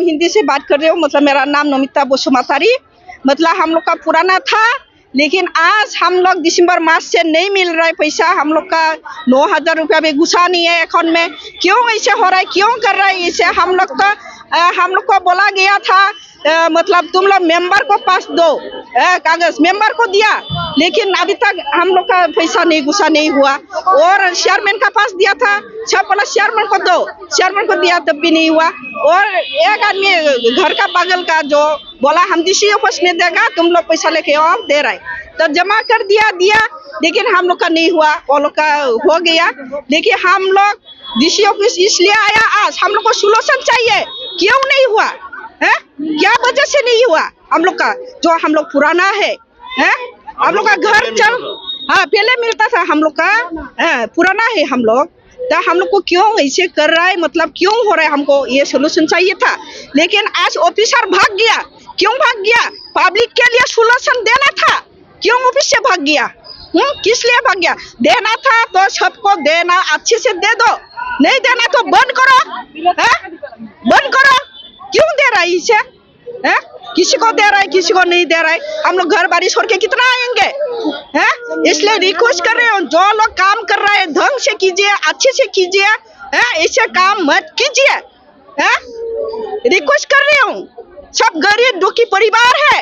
हिंदी से बात कर रही हूँ। मतलब मेरा नाम नमिता बोसुमातारी। मतलब हम लोग का पुराना था, लेकिन आज हम लोग दिसंबर मास से नहीं मिल रहा है पैसा। हम लोग का 9,000 रुपया भी घुसा नहीं है अकाउंट में। क्यों ऐसे हो रहा है, क्यों कर रहा है इसे? हम लोग को बोला गया था मतलब तुम लोग मेंबर को पास दो, कागज मेंबर को दिया, लेकिन अभी तक हम लोग का पैसा नहीं घुसा नहीं हुआ। और चेयरमैन का पास दिया था, सब बोला चेयरमैन को दो, चेयरमैन को दिया तब भी नहीं हुआ। और एक आदमी घर का बगल का जो बोला हम डीसी ऑफिस में देगा, तुम लोग पैसा लेके आओ, दे रहे तो जमा कर दिया, लेकिन हम लोग का नहीं हुआ, वो लोग का हो गया। देखिए हम लोग डीसी ऑफिस इसलिए आया, आज हम लोग को सोल्यूशन चाहिए। क्यों नहीं हुआ है, क्या वजह से नहीं हुआ? हम लोग का जो हम लोग पुराना है, हम लोग का घर चल, हाँ पहले मिलता था, हम लोग का पुराना है हम लोग। तो हम लोग को क्यों ऐसे कर रहा है, मतलब क्यों हो रहा है? हमको ये सोल्यूशन चाहिए था, लेकिन आज ऑफिसर भाग गया। क्यों भाग गया? पब्लिक के लिए सोल्यूशन देना था, क्यों ऑफिस से भाग गया? किस लिए भाग गया? देना था तो सबको देना, अच्छे से दे दो, नहीं देना तो बंद करो, बंद करो। क्यों दे रहा है इसे? किसी को दे रहा है, किसी को नहीं दे रहा है। हम लोग घर बारिश छोड़ के कितना आएंगे? इसलिए रिक्वेस्ट कर रहे हो, जो लोग काम कर रहे हैं ढंग से कीजिए, अच्छे से कीजिए, ऐसे काम मत कीजिए। रिक्वेस्ट कर रही हूँ, सब गरीब दुखी परिवार है,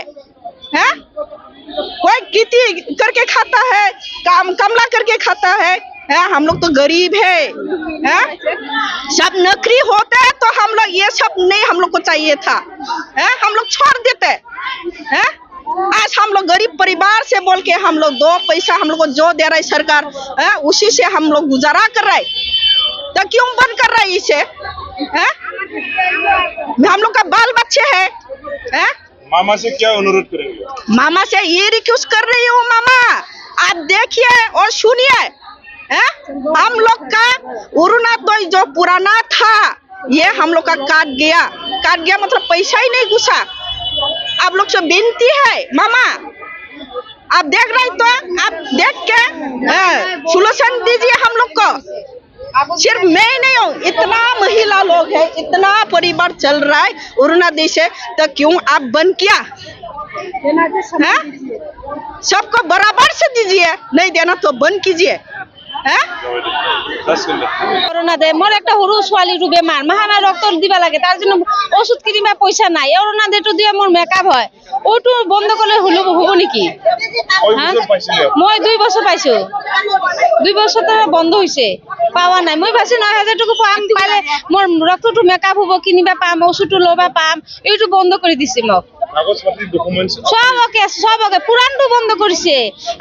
कोई खेती करके खाता है, काम कमला करके खाता है, हम लोग तो गरीब है, सब नौकरी होता है तो हम लोग ये सब नहीं हम लोग को चाहिए था, हम लोग छोड़ देते। आज हम लोग गरीब परिवार से बोल के हम लोग दो पैसा हम लोग को जो दे रहा है सरकार, उसी से हम लोग गुजारा कर रहे हैं। तो क्यों बंद कर रहा है इसे? हम लोग का बाल बच्चे है। मामा से क्या अनुरोध करेंगे? मामा से ये रिक्वेस्ट कर रही हूँ, मामा आप देखिए और सुनिए, हम लोग का अरुणाचल जो पुराना था ये हम लोग का काट गया मतलब पैसा ही नहीं घुसा। आप लोग से विनती है मामा, आप देख रहे तो आप देख के सोल्यूशन दीजिए हम लोग को। सिर्फ मैं नहीं हूँ, इतना महिला लोग है, इतना परिवार चल रहा है अरुणाचल से, तो क्यों आप बंद किया? सबको बराबर से दीजिए, नहीं देना तो बंद कीजिए। অরুণাদে মোর একটা সৰু ছোৱালীটো বেমাৰ, মাহানা ৰক্ত দিব লাগে, তাৰ জন্য ওষুধ কিনিবা পইচা নাই। অরুণাদেটো দিয়ে মোৰ মেকআপ হয়, ওটো বন্ধ করলে হব নেকি? মই 2 বছর পাইছো, 2 বছর তো বন্ধ হয়েছে, পাওয়া নাই। মই ভাবছি 9,000 টাকা পাম, পালে মোর রক্তটো মেকআপ হব, কিনিবা পাম, ওষুধটো লবা পাম, এইটো বন্ধ করে দিছে মোক। সব ওকে পুরানটো বন্ধ কৰিছে,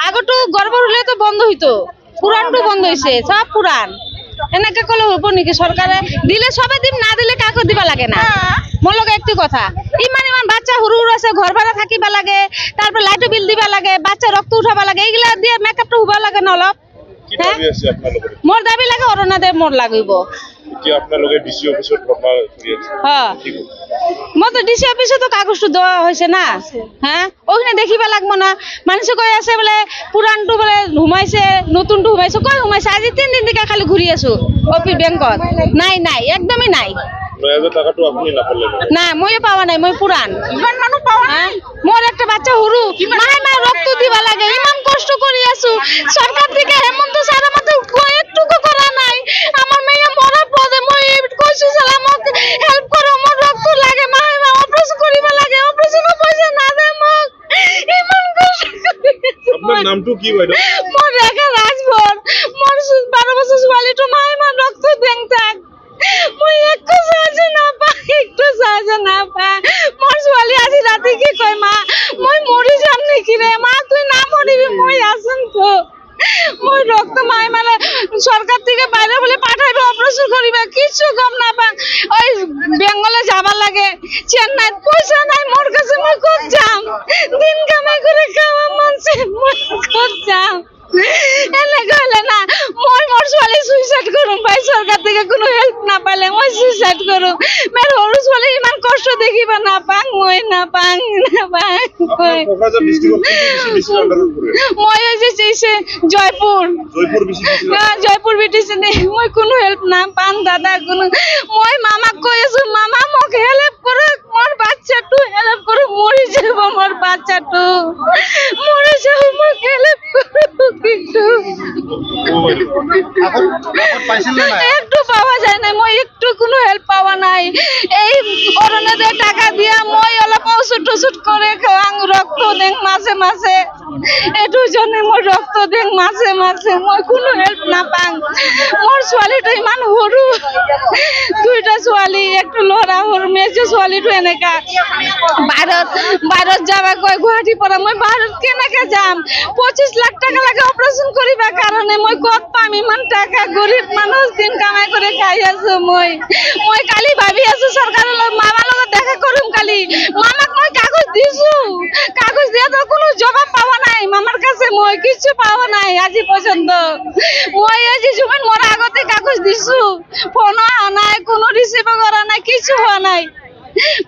আগতো গর্ভৰ হলে তো বন্ধ হইতো, পুরানটো বন্ধ হয়েছে, সব পুরান। এনেকে কলে হব নাকি? সরকারে দিলে সবে দিম, না দিলে কাকো দিবা লাগে না। মোর লগে একটু কথা, ইমান বাচ্চা সরু আছে, ঘর ভাড়া থাকিবা লাগে, তারপর লাইট বিল দিবা লাগে, বাচ্চা রক্ত উঠাবা লাগে, এইগুলা দিয়ে মেকআপটা হবা লাগে না অলপ। মোর দাবি লাগে অরুণাদে মোর লাগিব। মই তো ডিসি অফিসে তো কাগজটো দেওয়া হয়েছে না, ওখানে দেখিবা লাগবো না। মানুষ কৈ আছে বোলে পুরানটো বোলে হুমাইছে, নতুনটো হুমাইছে, কই হুমাইছে? আজি 3 দিন থেকে খালি ঘুরি আছো অফিস বেংকত, নাই একদমই নাই। না মই পাওয়া নাই, মই পুরান। মোর একটা বাচ্চা হুরু, মাই রক্ত দিবা লাগে, ইমান কষ্ট করি আছো, সরকার থেকে হেমন্ত স্যার আমাদের একটুকু করা নাই। আমার মেয়ে মরা পদে, মই কইছো সালামক হেল্প করো, মোর রক্ত লাগে, মাই অপারেশন করিবা লাগে, অপারেশনের পয়সা না দে মোক, ইমান কষ্ট। আপনার নামটো কি বাইদেউ? মোর রেখা রাজভর, মোর 12 বছর ছোৱালীটো মাই রক্ত দেং থাক, মই একটু সাহায্য না পাই, মোর ছোৱালী আজি রাতে কি কয়, মা মই মরি যাম নেকি রে? মা তুই না মরিবি, মই আছেন তো। মই রক্ত মাই মানে সরকার থেকে বাইরে বলে পাঠাইবে অপারেশন করিবা, কিছু গম না পা। ওই বেঙ্গলে যাবা লাগে, চেন্নাই পয়সা নাই মোর কাছে, মই কত যাম? দিন কামাই করে খাওয়া মানছে, মই কত যাম? কোকৰাঝাৰ ডিষ্ট্ৰিক্টত কোনটো বেছি আন্ডাৰত পৰে মই যে চাইছে জয়পুৰ বেছি বেছি জয়পুৰ বিটিছে নে মই কোনো হেল্প না পান দাদা কোনো মই মামাক কৈ আছো মামা মোক হেল্প কৰক মোৰ বাচ্চাটো হেল্প কৰক মৰি যাব মোৰ বাচ্চাটো মৰি যাব মোক হেল্প কৰক কিন্তু একটু পাওয়া যায় না মই একটু কোনো হেল্প পাওয়া নাই এই অরণ্যদের টাকা দিয়া মই অলপ ওষুধ করে খাওয়াং রক্ত দেং মাসে মাসে এটুর জন্য মই রক্ত দেং মাসে মাসে মই কোনো হেল্প না পাং মোর ছোৱালীটো ইমান সৰু দুইটা ছোৱালী একটু লৰা সৰু মেজো ছোৱালীটো এনেকা বাহিৰত যাবা কয় গুৱাহাটীৰ পৰা মই বাহিৰত কেনেকে যাম 25 লাখ টাকা লাগে অপাৰেশন কৰিবা কাৰণে মই ক'ত পাম ইমান টাকা গৰীব মানুহ দিন কামাই কৰি খাই আছো মই কালি ভাবি আছো চৰকাৰৰ মামাৰ লগত দেখা কৰিম কালি মামাক মই কাগজ দিছো কাগজ দিয়া তো কোনো জবাব পাওয়া নাই মামার কাছে মই কিছু পাওয়া নাই আজি পর্যন্ত মই আজি জুমিন মরা আগতে কাগজ দিছো ফোন নাই কোনো রিসিভ করা নাই কিছু হওয়া নাই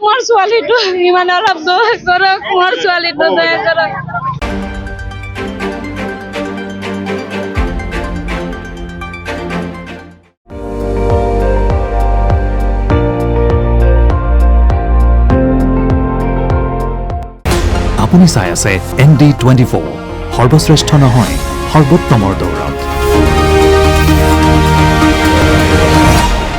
মোর ছোৱালীটো ইমান অলপ দয়া কৰক মোর ছোৱালীটো দয়া কৰক আপুনি চাই আছে ND24 সৰ্বশ্ৰেষ্ঠ নহয় সৰ্বোত্তমৰ দৌৰা